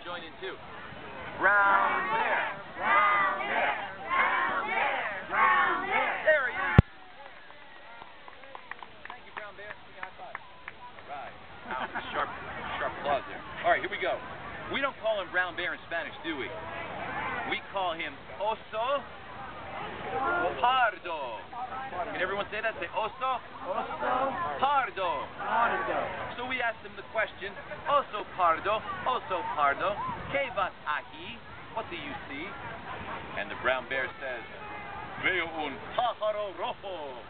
join in too. Brown bear. Brown bear. Brown bear. Brown bear. There he is. Thank you, brown bear. Give me a high five. All right. Wow, sharp claws there. All right, here we go. We don't call him brown bear in Spanish, do we? We call him Oso Pardo. Can everyone say that? Say Oso Pardo. So we asked him the question, Oso Pardo, ¿qué vas aquí? What do you see? And the brown bear says, Veo un pájaro rojo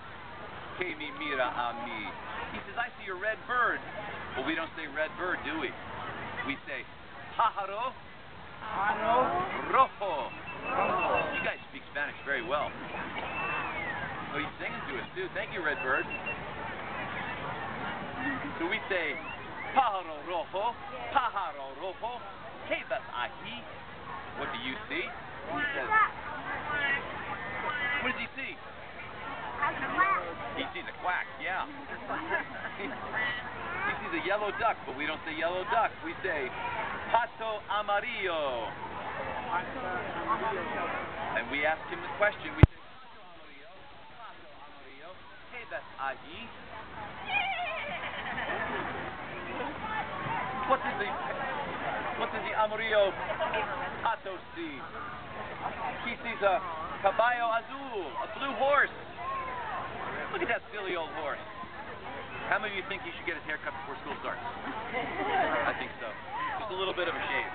que me mira a mí. He says, I see a red bird. Well, we don't say red bird, do we? We say, pájaro rojo. You guys speak Spanish very well. Oh, he's singing to us too. Thank you, red bird. So we say, pájaro rojo, ¿qué ves aquí? What do you see? He says, what does he see? He sees a quack, yeah. He sees a yellow duck, but we don't say yellow duck. We say, pato amarillo. And we ask him the question. We say, pato amarillo, ¿qué ves allí? What does the amarillo pato see? He sees a caballo azul, a blue horse. Look at that silly old horse. How many of you think he should get his hair cut before school starts? I think so. Just a little bit of a shave.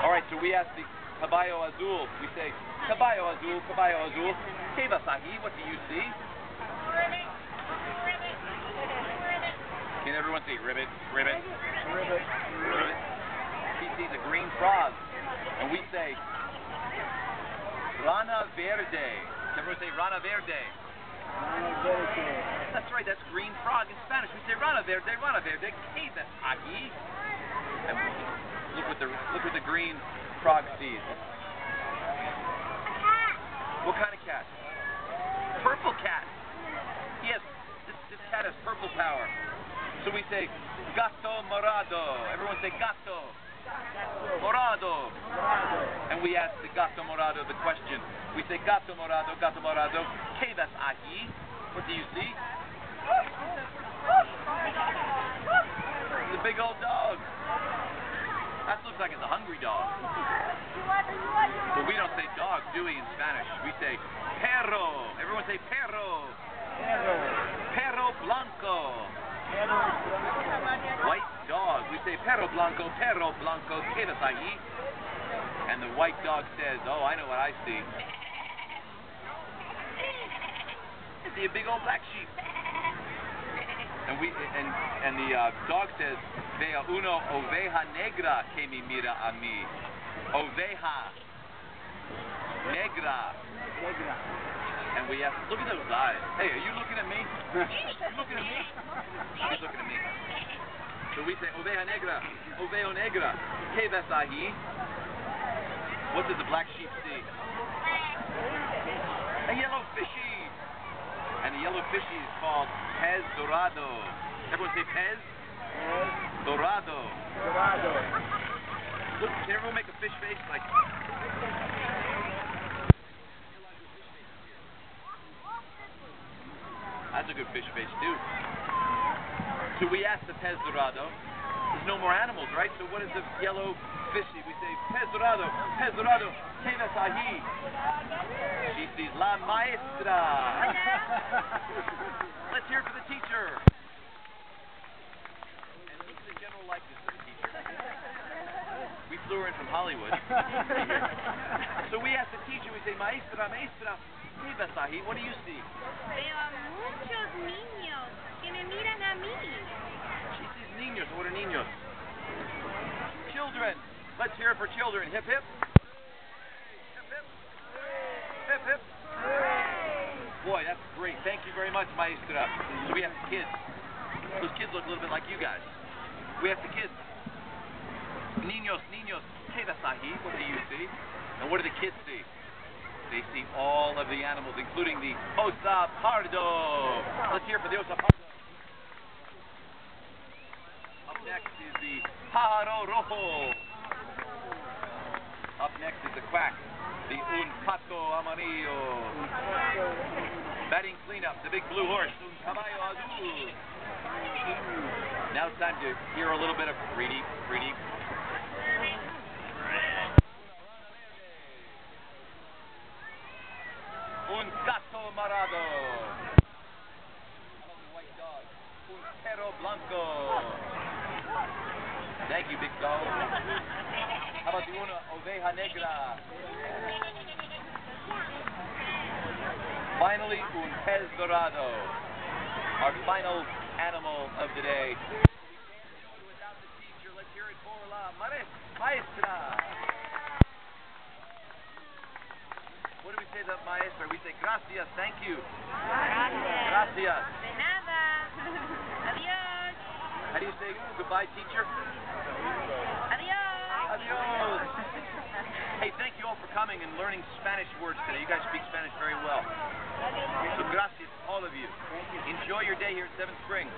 All right, so we ask the caballo azul. We say, caballo azul, ¿qué vas aquí? What do you see? Ribbit. Can everyone see ribbit? He sees a green frog, and we say, rana verde. Can everyone say rana verde? That's right, that's green frog in Spanish. We say rana verde, ¿qué ves aquí? And look what the green frog sees. What kind of cat? Purple cat. Yes, this cat has purple power. So we say gato morado. Everyone say gato morado. And we ask the gato morado the question. We say gato morado, ¿qué ves aquí? What do you see? It's a big old dog. That looks like it's a hungry dog. But we don't say dog, do we, in Spanish? We say perro. Everyone say perro. Perro blanco. White dog. We say perro blanco, ¿qué ves allí? And the white dog says, oh, I know what I see. I see a big old black sheep. And the dog says, veo una oveja negra que me mira a mí. Oveja negra. And we ask, look at those eyes. Hey, are you looking at me? You looking at me? She's looking at me. So we say, oveja negra, ¿qué ves allí? What does the black sheep see? A yellow fishy. And the yellow fishy is called pez dorado. Everyone say pez? Dorado. Look, can everyone make a fish face? Like. That's a good fish face too. So we asked the pez dorado. There's no more animals, right? So what is the yellow fishy? We say pez dorado, ¿qué ves allí? She sees la maestra. Let's hear it for the teacher. And look at the general likeness of the teacher. We flew her in from Hollywood. So we asked the teacher, we say, maestra, ¿qué ves allí? What do you see? Veo a muchos niños que me miran a mí. She sees niños. What are niños? Children. Let's hear it for children. Hip, hip. Hip, hip. Hip, hip. Boy, that's great. Thank you very much, maestra. So we have the kids. Those kids look a little bit like you guys. We have the kids. Niños, ¿qué ves allí? What do you see? And what do the kids see? They see all of the animals, including the Oso Pardo. Let's hear it for the Oso Pardo. Up next is the Pájaro Rojo. Up next is the quack, the un pato amarillo. Batting cleanup, the big blue horse, un caballo azul. Now it's time to hear a little bit of Reedy. Un gato marado. How about the white dog? Un perro blanco. Thank you, big dog. How about the una oveja negra? Finally, un pez dorado. Our final animal of the day. We can't do it without the teacher. Let's hear it for la maestra. What do we say to the maestra? We say gracias, thank you. Gracias. De nada. Adiós. How do you say goodbye, teacher? Adiós. Adios. Hey, thank you all for coming and learning Spanish words today. You guys speak Spanish very well. So gracias, all of you. Enjoy your day here at Seven Springs.